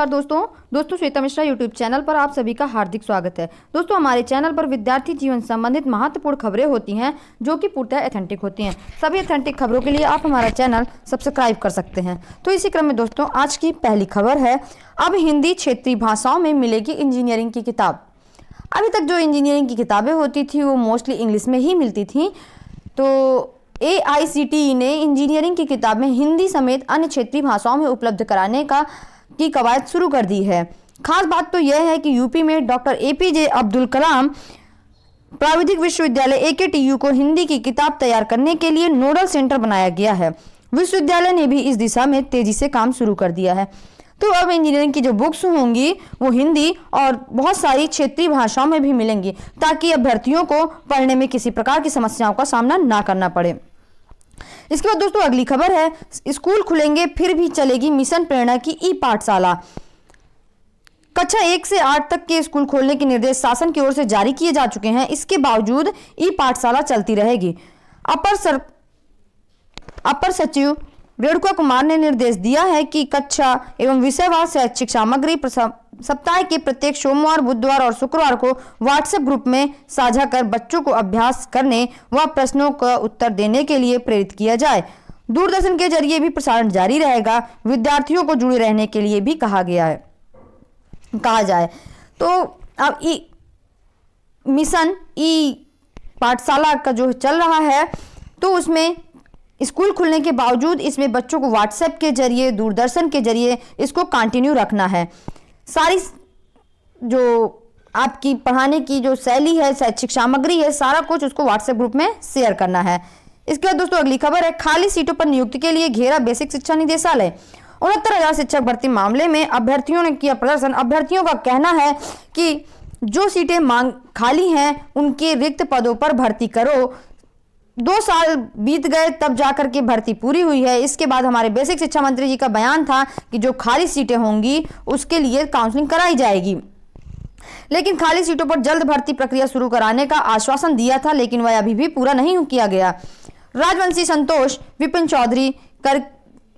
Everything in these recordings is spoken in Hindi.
नमस्कार दोस्तों श्वेता मिश्रा यूट्यूब चैनल पर आप सभी का हार्दिक स्वागत है। दोस्तों हमारे चैनल पर विद्यार्थी जीवन संबंधित महत्वपूर्ण खबरें होती हैं जो कि पूर्णतः ऑथेंटिक होती हैं। सभी ऑथेंटिक खबरों के लिए आप हमारा चैनल सब्सक्राइब कर सकते हैं। तो इसी क्रम में दोस्तों आज की पहली खबर है, अब हिंदी क्षेत्रीय भाषाओं में मिलेगी इंजीनियरिंग की किताब। अभी तक जो इंजीनियरिंग की किताबें होती थी वो मोस्टली इंग्लिश में ही मिलती थी। तो AICTE ने इंजीनियरिंग की किताबें हिंदी समेत अन्य क्षेत्रीय भाषाओं में उपलब्ध कराने की कवायद शुरू कर दी है। खास बात तो यह है कि यूपी में डॉक्टर APJ अब्दुल कलाम प्राविधिक विश्वविद्यालय AKTU को हिंदी की किताब तैयार करने के लिए नोडल सेंटर बनाया गया है। विश्वविद्यालय ने भी इस दिशा में तेजी से काम शुरू कर दिया है। तो अब इंजीनियरिंग की जो बुक्स होंगी वो हिंदी और बहुत सारी क्षेत्रीय भाषाओं में भी मिलेंगी ताकि अभ्यर्थियों को पढ़ने में किसी प्रकार की समस्याओं का सामना ना करना पड़े। इसके बाद दोस्तों अगली खबर है, स्कूल खुलेंगे फिर भी चलेगी मिशन प्रेरणा की ई-पाठशाला। कक्षा 1 से 8 तक के स्कूल खोलने के निर्देश शासन की ओर से जारी किए जा चुके हैं। इसके बावजूद ई-पाठशाला चलती रहेगी। अपर सचिव रेणुका कुमार ने निर्देश दिया है कि कक्षा एवं विषयवार शैक्षिक सामग्री सप्ताह के प्रत्येक सोमवार, बुधवार और शुक्रवार को व्हाट्सएप ग्रुप में साझा कर बच्चों को अभ्यास करने व प्रश्नों का उत्तर देने के लिए प्रेरित किया जाए। दूरदर्शन के जरिए भी प्रसारण जारी रहेगा। विद्यार्थियों को जुड़े रहने के लिए भी कहा जाए। तो अब मिशन पाठशाला का जो चल रहा है तो उसमें स्कूल खुलने के बावजूद इसमें बच्चों को व्हाट्सएप के जरिए, दूरदर्शन के जरिए इसको कंटिन्यू रखना है। सारी जो आपकी पढ़ाने की जो शैली है, शैक्षिक सामग्री है, सारा कुछ उसको व्हाट्सएप ग्रुप में शेयर करना है। इसके बाद दोस्तों अगली खबर है, खाली सीटों पर नियुक्ति के लिए घेरा बेसिक शिक्षा निदेशालय। 69,000 शिक्षक भर्ती मामले में अभ्यर्थियों ने किया प्रदर्शन। अभ्यर्थियों का कहना है कि जो सीटें खाली हैं उनके रिक्त पदों पर भर्ती करो। 2 साल बीत गए तब जाकर के भर्ती पूरी हुई है। इसके बाद हमारे बेसिक शिक्षा मंत्री जी का बयान था कि जो खाली सीटें होंगी उसके लिए काउंसलिंग कराई जाएगी, लेकिन खाली सीटों पर जल्द भर्ती प्रक्रिया शुरू कराने का आश्वासन दिया था, लेकिन वह अभी भी पूरा नहीं किया गया। राजवंशी संतोष विपिन चौधरी कर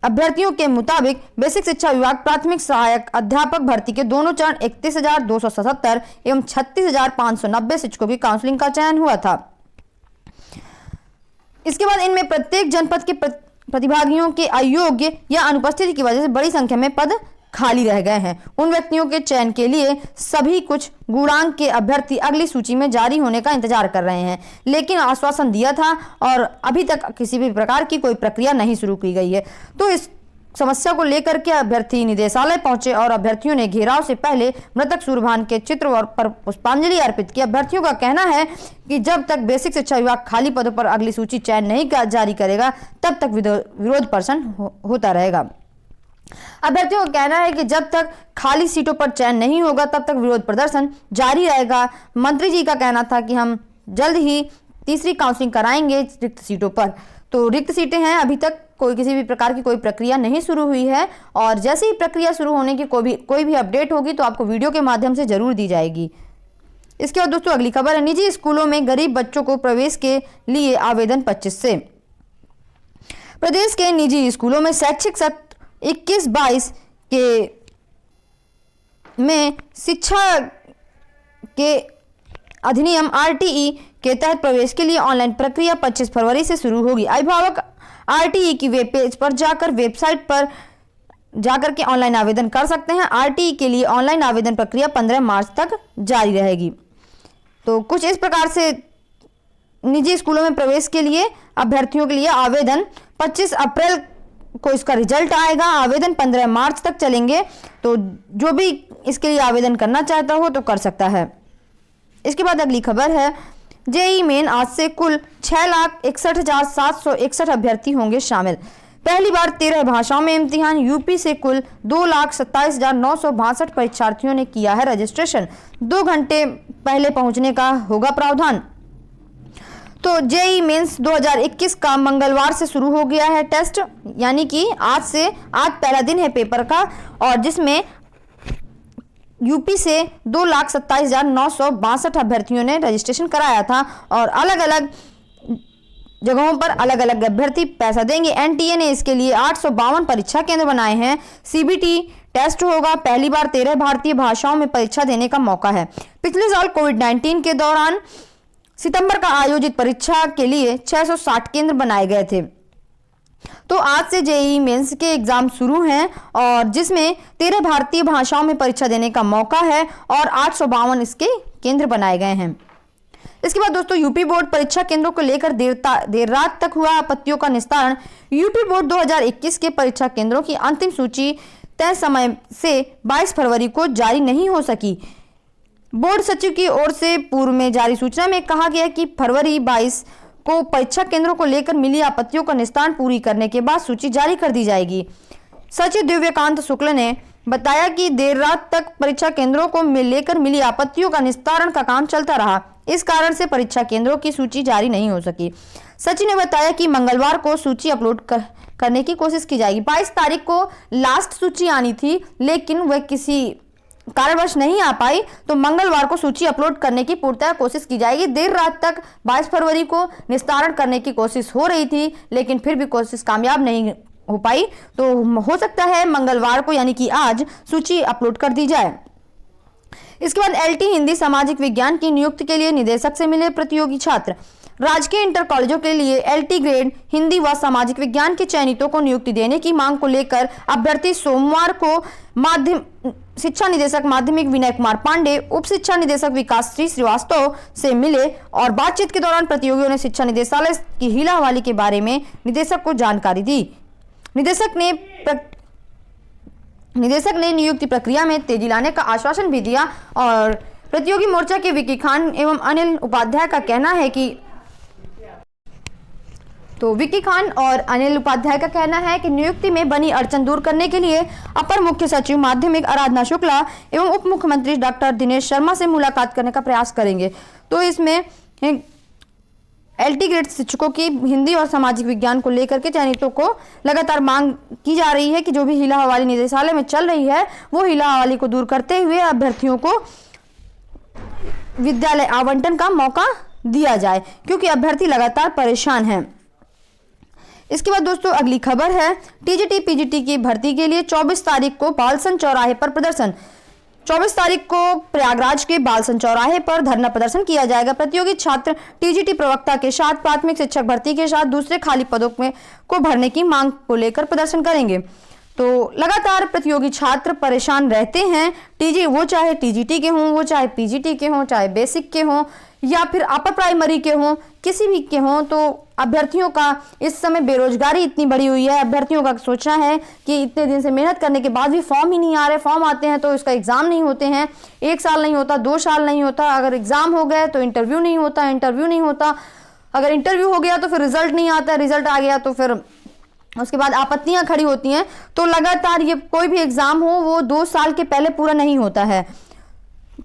अभ्यर्थियों के मुताबिक बेसिक शिक्षा विभाग प्राथमिक सहायक अध्यापक भर्ती के दोनों चरण 31,277 एवं 36,590 शिक्षकों की काउंसलिंग का चयन हुआ था। इसके बाद इनमें प्रत्येक जनपद के प्रतिभागियों के अयोग्य या अनुपस्थिति की वजह से बड़ी संख्या में पद खाली रह गए हैं। उन व्यक्तियों के चयन के लिए सभी कुछ गुणांक के अभ्यर्थी अगली सूची में जारी होने का इंतजार कर रहे हैं, लेकिन आश्वासन दिया था और अभी तक किसी भी प्रकार की कोई प्रक्रिया नहीं शुरू की गई है। तो इस समस्या को लेकर के अभ्यर्थी निदेशालय पहुंचे और अभ्यर्थियों ने घेराव से पहले मृतक सूर्यभान के चित्र पर पुष्पांजलि अर्पित की। अभ्यर्थियों का कहना है कि जब तक बेसिक शिक्षा विभाग खाली पदों पर अगली सूची चयन नहीं जारी करेगा तब तक विरोध प्रदर्शन होता रहेगा। अभ्यर्थियों का कहना है कि जब तक खाली सीटों पर चयन नहीं होगा तब तक विरोध प्रदर्शन जारी रहेगा। मंत्री जी का कहना था कि हम जल्द ही तीसरी काउंसलिंग कराएंगे रिक्त सीटों पर। तो रिक्त सीटें हैं, अभी तक किसी भी प्रकार की कोई प्रक्रिया नहीं शुरू हुई है और जैसे ही प्रक्रिया शुरू होने की कोई भी अपडेट होगी तो आपको वीडियो के माध्यम से जरूर दी जाएगी। इसके बाद दोस्तों अगली खबर है, निजी स्कूलों में गरीब बच्चों को प्रवेश के लिए आवेदन 25 से। प्रदेश के निजी स्कूलों में शैक्षिक सत्र 21-22 के में शिक्षा के अधिनियम RTE के तहत प्रवेश के लिए ऑनलाइन प्रक्रिया 25 फरवरी से शुरू होगी। अभिभावक RTE की वेब पेज पर जाकर वेबसाइट पर जाकर के ऑनलाइन आवेदन कर सकते हैं। RTE के लिए ऑनलाइन आवेदन प्रक्रिया 15 मार्च तक जारी रहेगी। तो कुछ इस प्रकार से निजी स्कूलों में प्रवेश के लिए अभ्यर्थियों के लिए आवेदन 25 अप्रैल को इसका रिजल्ट आएगा। आवेदन 15 मार्च तक चलेंगे। तो जो भी इसके लिए आवेदन करना चाहता हो तो कर सकता है। इसके बाद अगली खबर है, JEE मेन आज से कुल 6,61,761 अभ्यर्थी होंगे शामिल। पहली बार 13 भाषाओं में इम्तिहान। यूपी से कुल 2,27,962 परीक्षार्थियों ने किया है रजिस्ट्रेशन। 2 घंटे पहले पहुंचने का होगा प्रावधान। तो JEE मेंस 2021 का मंगलवार से शुरू हो गया है टेस्ट, यानी कि आज पहला दिन है पेपर का, और जिसमें यूपी से 2,27,962 अभ्यर्थियों ने रजिस्ट्रेशन कराया था और अलग अलग जगहों पर अलग अलग अभ्यर्थी पैसा देंगे। NTA ने इसके लिए 852 परीक्षा केंद्र बनाए हैं। CBT टेस्ट होगा। पहली बार 13 भारतीय भाषाओं में परीक्षा देने का मौका है। पिछले साल कोविड-19 के दौरान सितंबर का आयोजित परीक्षा के लिए 660 केंद्र बनाए गए थे। तो आज से जेईई मेंस के एग्जाम शुरू हैं और जिसमें 13 भारतीय भाषाओं में परीक्षा देने का मौका है और 852 इसके केंद्र बनाए गए हैं। इसके बाद दोस्तों यूपी बोर्ड परीक्षा केंद्रों को लेकर देर रात तक हुआ आपत्तियों का निस्तारण। यूपी बोर्ड 2021 के परीक्षा केंद्रों की अंतिम सूची तय समय से 22 फरवरी को जारी नहीं हो सकी। बोर्ड सचिव की ओर से पूर्व में जारी सूचना में कहा गया कि फरवरी 22 को परीक्षा केंद्रों को लेकर मिली आपत्तियों का निस्तारण पूरी करने के बाद सूची जारी कर दी जाएगी। सचिव दिव्यकांत शुक्ल ने बताया कि देर रात तक परीक्षा केंद्रों को लेकर मिली आपत्तियों का निस्तारण का काम चलता रहा। इस कारण से परीक्षा केंद्रों की सूची जारी नहीं हो सकी। सचिव ने बताया कि मंगलवार को सूची अपलोड करने की कोशिश की जाएगी। 22 तारीख को लास्ट सूची आनी थी, लेकिन वह किसी कारणवश नहीं आ पाई, तो मंगलवार को सूची अपलोड करने की पूर्णतः कोशिश की जाएगी। देर रात तक 22 फरवरी को निस्तारण करने की कोशिश हो रही थी, लेकिन फिर भी कोशिश कामयाब नहीं हो पाई। तो हो सकता है मंगलवार को यानी कि आज सूची अपलोड कर दी जाए। इसके बाद एलटी हिंदी सामाजिक विज्ञान की नियुक्ति के लिए निदेशक से मिले प्रतियोगी छात्र। राजकीय इंटर कॉलेजों के लिए एलटी ग्रेड हिंदी व सामाजिक विज्ञान के चयनितों को नियुक्ति देने की मांग को लेकर अभ्यर्थी सोमवार को शिक्षा निदेशक माध्यमिक विनय कुमार पांडे, उप शिक्षा निदेशक विकास श्री श्रीवास्तव से मिले और बातचीत के दौरान प्रतियोगियों ने शिक्षा निदेशालय की हीला हवाली के बारे में निदेशक को जानकारी दी। निदेशक ने नियुक्ति प्रक्रिया में तेजी लाने का आश्वासन भी दिया और प्रतियोगी मोर्चा के विकी खान एवं अनिल उपाध्याय का कहना है कि नियुक्ति में बनी अड़चन दूर करने के लिए अपर मुख्य सचिव माध्यमिक आराधना शुक्ला एवं उप मुख्यमंत्री डॉक्टर दिनेश शर्मा से मुलाकात करने का प्रयास करेंगे। तो इसमें एलटी ग्रेड शिक्षकों की हिंदी और सामाजिक विज्ञान को लेकर के चयनितों को लगातार मांग की जा रही है कि जो भी हीला हवाली निदेशालय में चल रही है वो हीला हवाली को दूर करते हुए अभ्यर्थियों को विद्यालय आवंटन का मौका दिया जाए, क्योंकि अभ्यर्थी लगातार परेशान हैं। इसके बाद दोस्तों अगली खबर है टीजीटी पीजीटी की भर्ती के लिए 24 तारीख को बालसन चौराहे पर प्रदर्शन। 24 तारीख को प्रयागराज के बालसन चौराहे पर धरना प्रदर्शन किया जाएगा। प्रतियोगी छात्र टीजीटी प्रवक्ता के साथ प्राथमिक शिक्षक भर्ती के साथ दूसरे खाली पदों को भरने की मांग को लेकर प्रदर्शन करेंगे। तो लगातार प्रतियोगी छात्र परेशान रहते हैं। वो चाहे टीजीटी के हों, वो चाहे पीजीटी के हों, चाहे बेसिक के हों या फिर अपर प्राइमरी के हों, किसी भी के हों, तो अभ्यर्थियों का इस समय बेरोजगारी इतनी बढ़ी हुई है। अभ्यर्थियों का सोचना है कि इतने दिन से मेहनत करने के बाद भी फॉर्म ही नहीं आ रहे। फॉर्म आते हैं तो इसका एग्जाम नहीं होते हैं, 1 साल नहीं होता, 2 साल नहीं होता। अगर एग्जाम हो गए तो इंटरव्यू नहीं होता, अगर इंटरव्यू हो गया तो फिर रिजल्ट नहीं आता, रिजल्ट आ गया तो फिर उसके बाद आपत्तियां खड़ी होती हैं। तो लगातार ये कोई भी एग्जाम हो वो 2 साल के पहले पूरा नहीं होता है।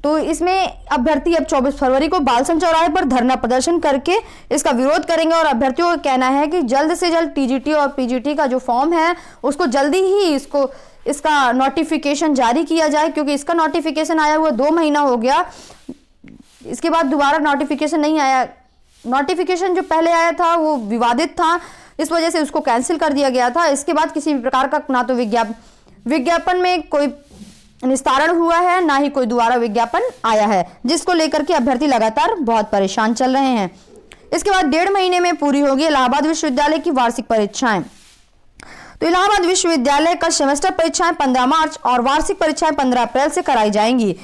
तो इसमें अभ्यर्थी अब 24 फरवरी को बालसन चौराहे पर धरना प्रदर्शन करके इसका विरोध करेंगे और अभ्यर्थियों का कहना है कि जल्द से जल्द टीजीटी और पीजीटी का जो फॉर्म है उसको जल्दी ही इसका नोटिफिकेशन जारी किया जाए, क्योंकि इसका नोटिफिकेशन आया हुआ 2 महीना हो गया। इसके बाद दोबारा नोटिफिकेशन नहीं आया। नोटिफिकेशन जो पहले आया था वो विवादित था, इस वजह से उसको कैंसिल कर दिया गया था। इसके बाद किसी भी प्रकार का ना तो विज्ञापन में कोई निस्तारण हुआ है, ना ही कोई दोबारा विज्ञापन आया है, जिसको लेकर के अभ्यर्थी लगातार बहुत परेशान चल रहे हैं। इसके बाद 1.5 महीने में पूरी होगी इलाहाबाद विश्वविद्यालय की वार्षिक परीक्षाएं। तो इलाहाबाद विश्वविद्यालय का सेमेस्टर परीक्षाएं 15 मार्च और वार्षिक परीक्षाएं 15 अप्रैल से कराई जाएंगी।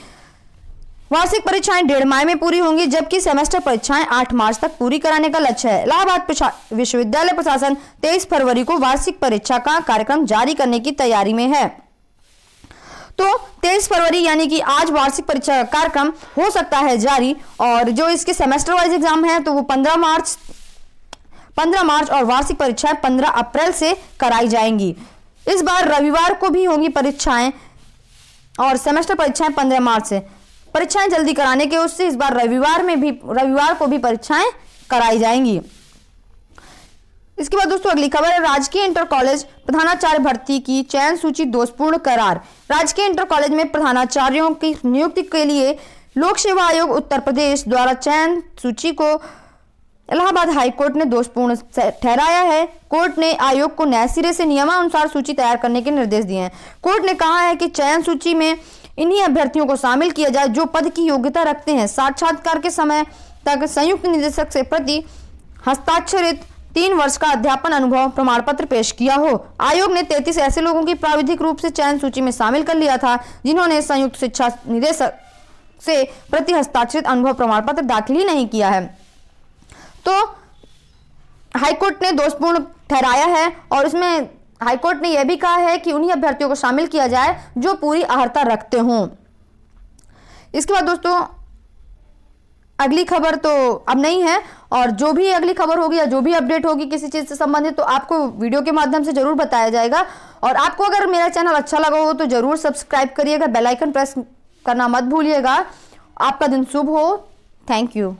वार्षिक परीक्षाएं 1.5 माह में पूरी होंगी, जबकि सेमेस्टर परीक्षाएं 8 मार्च तक पूरी कराने का लक्ष्य है। इलाहाबाद विश्वविद्यालय प्रशासन 23 फरवरी को वार्षिक परीक्षा का कार्यक्रम जारी करने की तैयारी में है। तो 23 फरवरी यानी कि आज वार्षिक परीक्षा का कार्यक्रम हो सकता है जारी, और जो इसके सेमेस्टर वाइज एग्जाम है तो वो 15 मार्च और वार्षिक परीक्षाएं 15 अप्रैल से कराई जाएंगी। इस बार रविवार को भी होंगी परीक्षाएं और सेमेस्टर परीक्षाएं 15 मार्च से। परीक्षाएं जल्दी कराने के उससे इस बार रविवार को भी परीक्षाएं कराई जाएंगी। इसके बाद दोस्तों अगली खबर है राजकीय इंटर कॉलेज प्रधानाचार्य भर्ती की चयन सूची दोषपूर्ण करार। राजकीय इंटर कॉलेज में प्रधानाचार्यों की नियुक्ति के लिए लोक सेवा आयोग उत्तर प्रदेश द्वारा चयन सूची को इलाहाबाद हाई कोर्ट ने दोषपूर्ण ठहराया है। कोर्ट ने आयोग को नए सिरे से नियमानुसार सूची तैयार करने के निर्देश दिए हैं। कोर्ट ने कहा है कि चयन सूची में इन्हीं अभ्यर्थियों को शामिल किया जाए जो पद की योग्यता रखते हैं, साक्षात्कार के समय तक संयुक्त निदेशक से प्रति हस्ताक्षरित 3 वर्ष का अध्यापन अनुभव प्रमाण पत्र पेश किया हो। आयोग ने 33 ऐसे लोगों की प्राविधिक रूप से चयन सूची में शामिल कर लिया था जिन्होंने संयुक्त शिक्षा निदेशक से प्रति हस्ताक्षरित अनुभव प्रमाण पत्र दाखिल ही नहीं किया है। तो हाईकोर्ट ने दोषपूर्ण ठहराया है और इसमें हाईकोर्ट ने यह भी कहा है कि उन्हीं अभ्यर्थियों को शामिल किया जाए जो पूरी अर्हता रखते हों। इसके बाद दोस्तों अगली खबर तो अब नहीं है, और जो भी अगली खबर होगी या जो भी अपडेट होगी किसी चीज़ से संबंधित तो आपको वीडियो के माध्यम से जरूर बताया जाएगा। और आपको अगर मेरा चैनल अच्छा लगा हो तो जरूर सब्सक्राइब करिएगा, बेल आइकन प्रेस करना मत भूलिएगा। आपका दिन शुभ हो। Thank you.